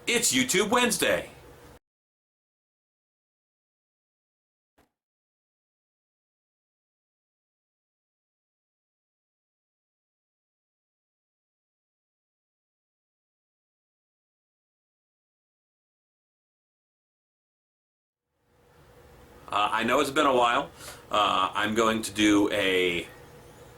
It's YouTube Wednesday. I know it's been a while. I'm going to do a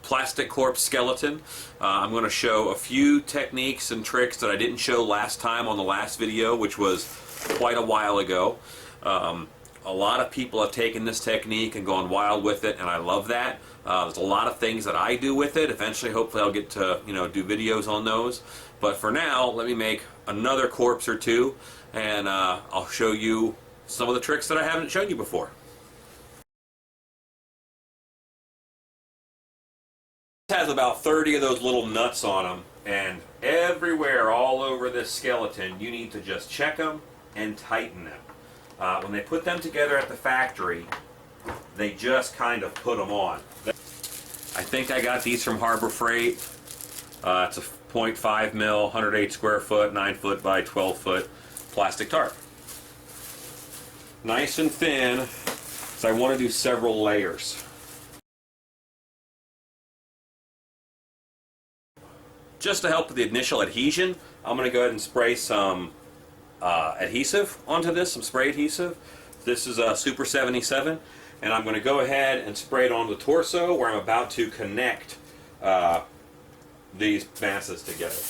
plastic corpse skeleton. I'm going to show a few techniques and tricks that I didn't show last time on the last video, which was quite a while ago. A lot of people have taken this technique and gone wild with it, and I love that. There's a lot of things that I do with it. Eventually, hopefully, I'll get to do videos on those. But for now, let me make another corpse or two, and I'll show you some of the tricks that I haven't shown you before. This has about 30 of those little nuts on them, and everywhere all over this skeleton you need to just check them and tighten them. When they put them together at the factory, they just kind of put them on. I think I got these from Harbor Freight. It's a 0.5 mil, 108 square foot, 9 foot by 12 foot plastic tarp. Nice and thin, so I want to do several layers. Just to help with the initial adhesion, I'm going to go ahead and spray some adhesive onto this, some spray adhesive. This is a Super 77, and I'm going to go ahead and spray it on the torso where I'm about to connect these masses together.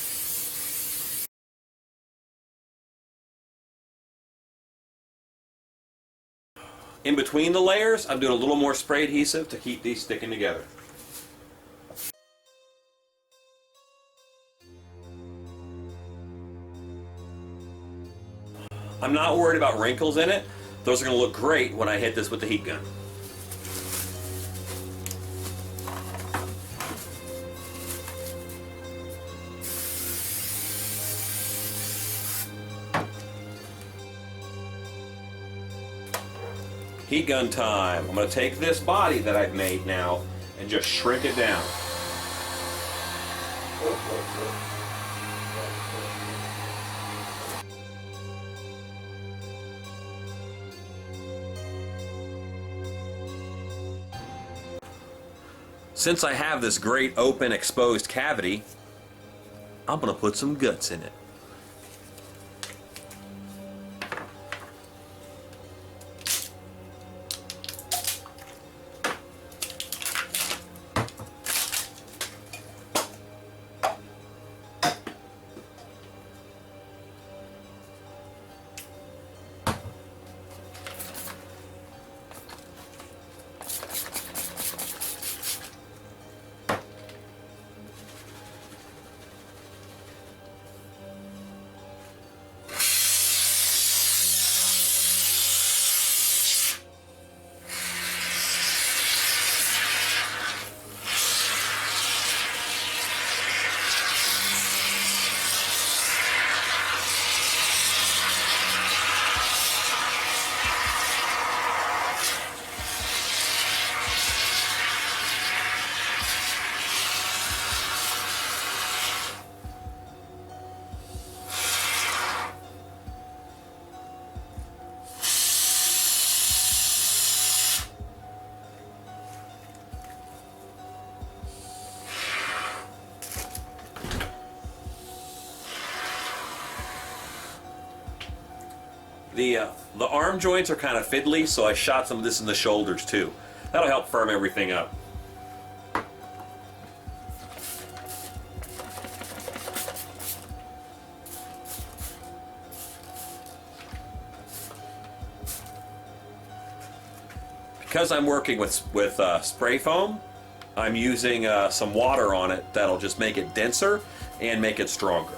In between the layers, I'm doing a little more spray adhesive to keep these sticking together. I'm not worried about wrinkles in it. Those are going to look great when I hit this with the heat gun. Heat gun time. I'm going to take this body that I've made now and just shrink it down. Since I have this great open exposed cavity, I'm going to put some guts in it. The arm joints are kind of fiddly, so I shot some of this in the shoulders too. That'll help firm everything up. Because I'm working with spray foam, I'm using some water on it that'll just make it denser and make it stronger.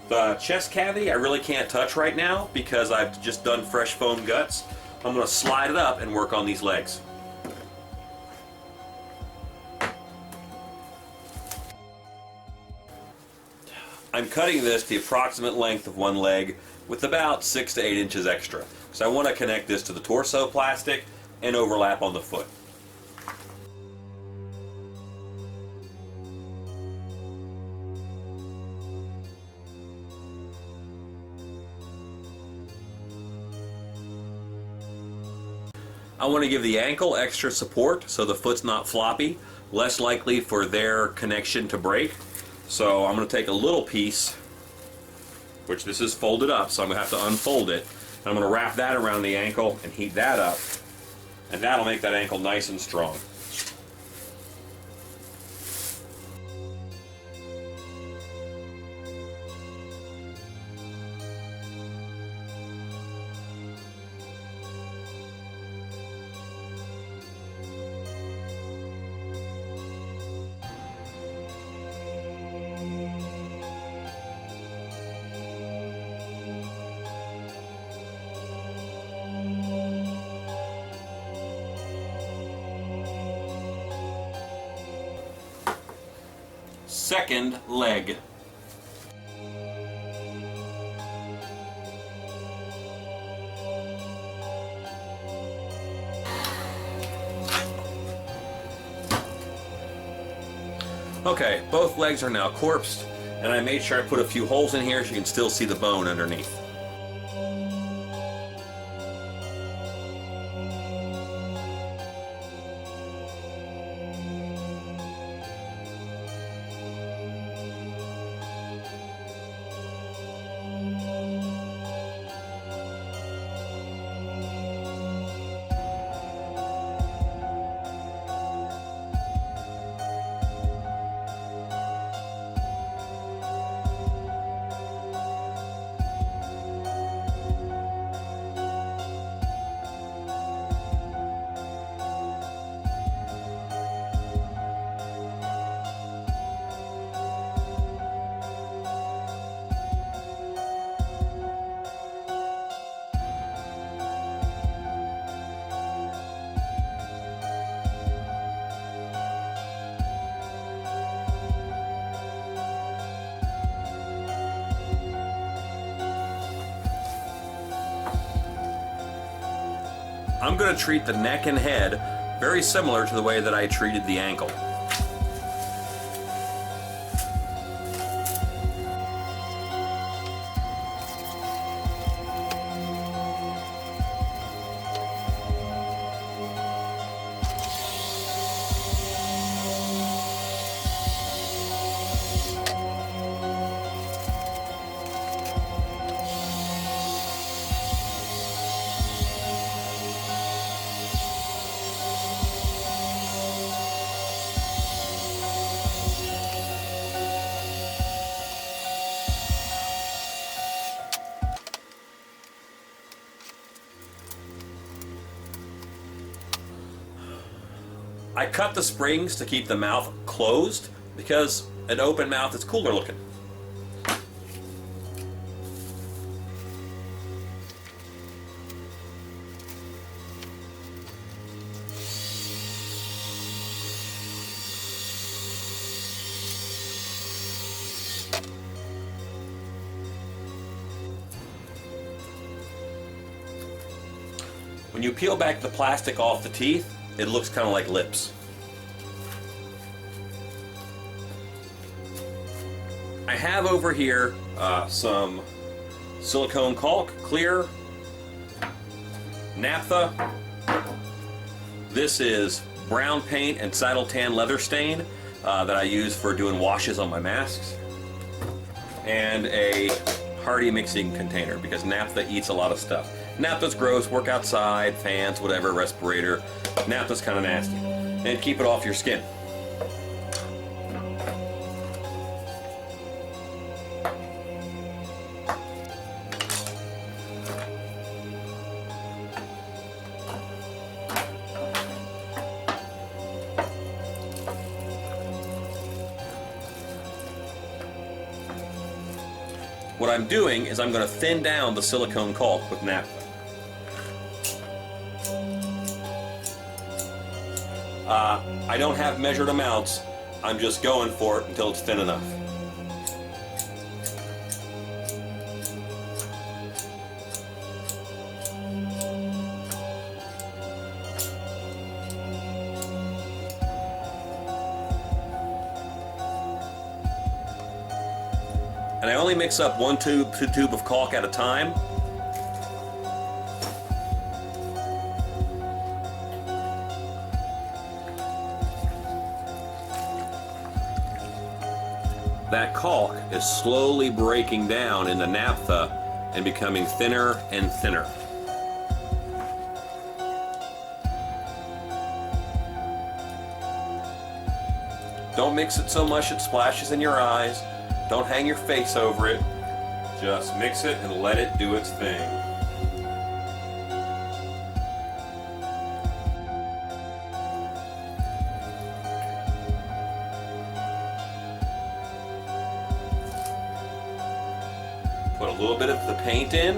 The chest cavity I really can't touch right now because I've just done fresh foam guts. I'm going to slide it up and work on these legs. I'm cutting this the approximate length of one leg with about 6 to 8 inches extra because I want to connect this to the torso plastic and overlap on the foot. I want to give the ankle extra support so the foot's not floppy, less likely for their connection to break. So I'm going to take a little piece, which this is folded up, so I'm going to have to unfold it. And I'm going to wrap that around the ankle and heat that up, and that'll make that ankle nice and strong. Second leg. Okay, both legs are now corpsed, and I made sure I put a few holes in here so you can still see the bone underneath. I'm going to treat the neck and head very similar to the way that I treated the ankle. I cut the springs to keep the mouth closed because an open mouth is cooler looking. When you peel back the plastic off the teeth, it looks kind of like lips. I have over here some silicone caulk, clear, naphtha. This is brown paint and saddle tan leather stain that I use for doing washes on my masks. And a Hardy mixing container because naphtha eats a lot of stuff. Naphtha's gross, work outside, fans, whatever, respirator. Naphtha's kind of nasty. And keep it off your skin. What I'm doing is I'm going to thin down the silicone caulk with naphtha. I don't have measured amounts. I'm just going for it until it's thin enough. And I only mix up one tube of caulk at a time. that caulk is slowly breaking down into naphtha and becoming thinner and thinner. Don't mix it so much it splashes in your eyes. Don't hang your face over it. Just mix it and let it do its thing. Put a little bit of the paint in.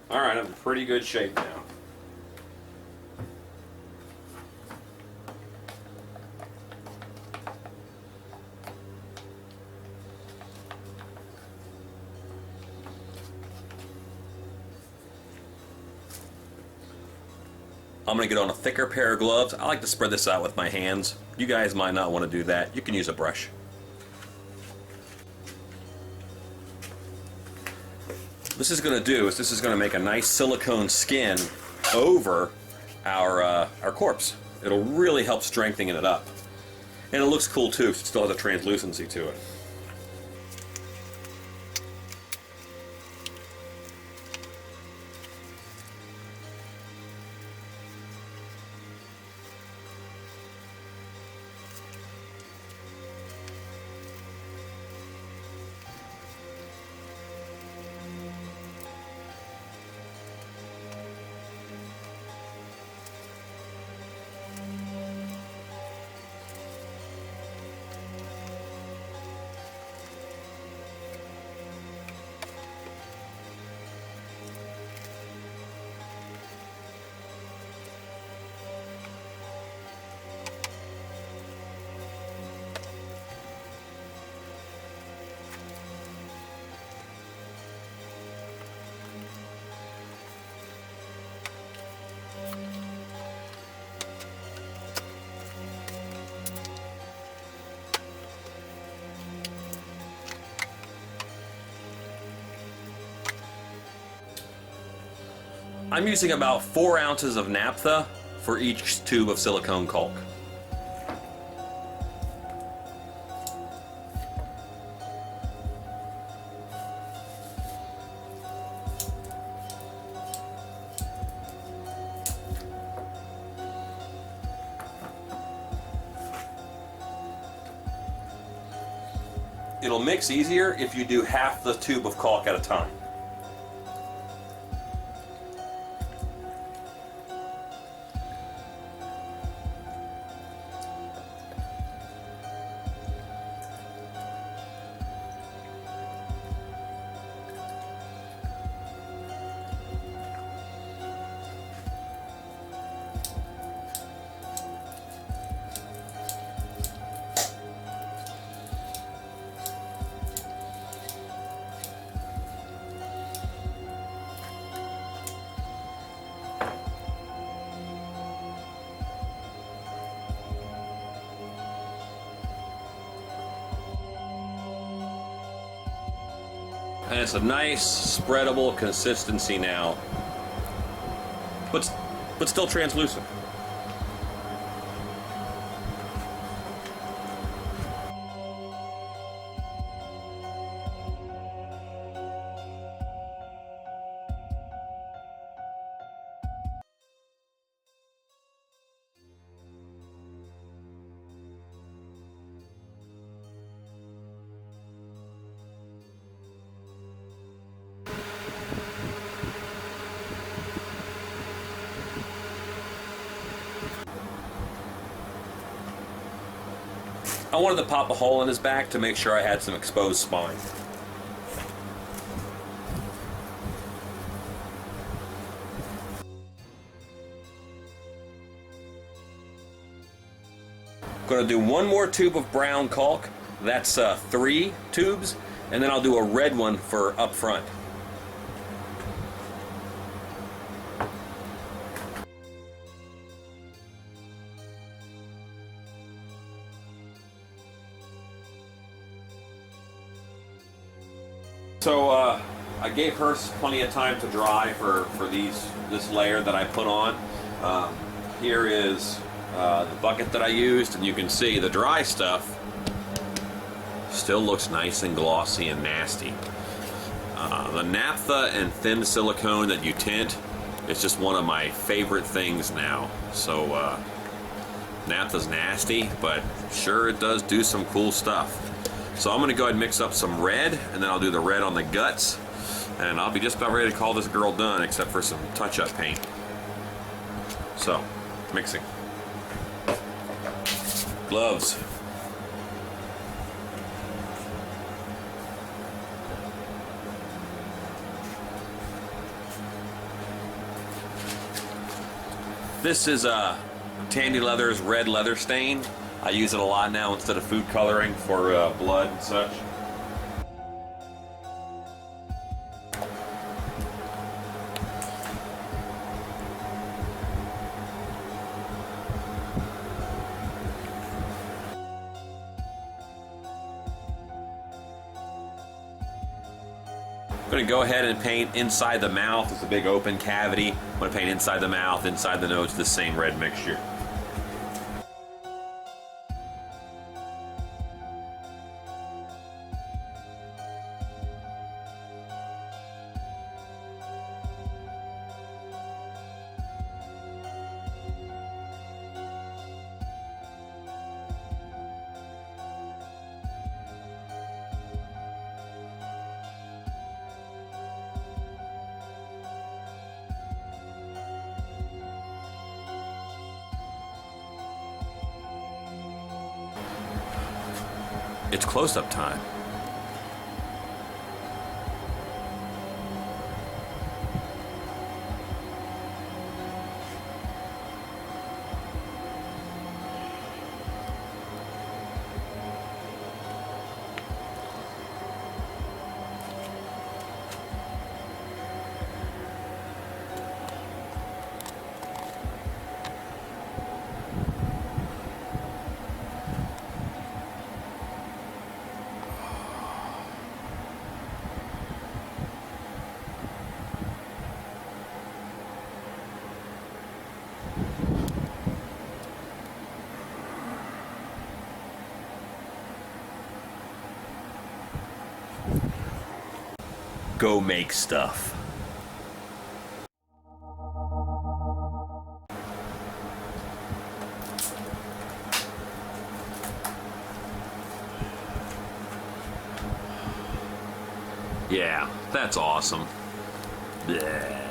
All right, I'm in pretty good shape now. I'm going to get on a thicker pair of gloves. I like to spread this out with my hands. You guys might not want to do that. You can use a brush. This is going to make a nice silicone skin over our corpse. It'll really help strengthening it up. And it looks cool too, so it still has a translucency to it. I'm using about 4 ounces of naphtha for each tube of silicone caulk. It'll mix easier if you do half the tube of caulk at a time. And it's a nice spreadable consistency now, but still translucent. I wanted to pop a hole in his back to make sure I had some exposed spine. I'm going to do one more tube of brown caulk. That's 3 tubes, and then I'll do a red one for up front. So I gave her plenty of time to dry for this layer that I put on. Here is the bucket that I used, and you can see the dry stuff still looks nice and glossy and nasty. The naphtha and thin silicone that you tint is just one of my favorite things now. So naphtha's nasty, but sure it does do some cool stuff. So I'm going to go ahead and mix up some red, and then I'll do the red on the guts, and I'll be just about ready to call this girl done, except for some touch-up paint. So, mixing. Gloves. This is Tandy Leather's red leather stain. I use it a lot now instead of food coloring for blood and such. I'm going to go ahead and paint inside the mouth. It's a big open cavity. I'm going to paint inside the mouth, inside the nose, the same red mixture. It's close-up time. Go make stuff. Yeah, that's awesome. Yeah.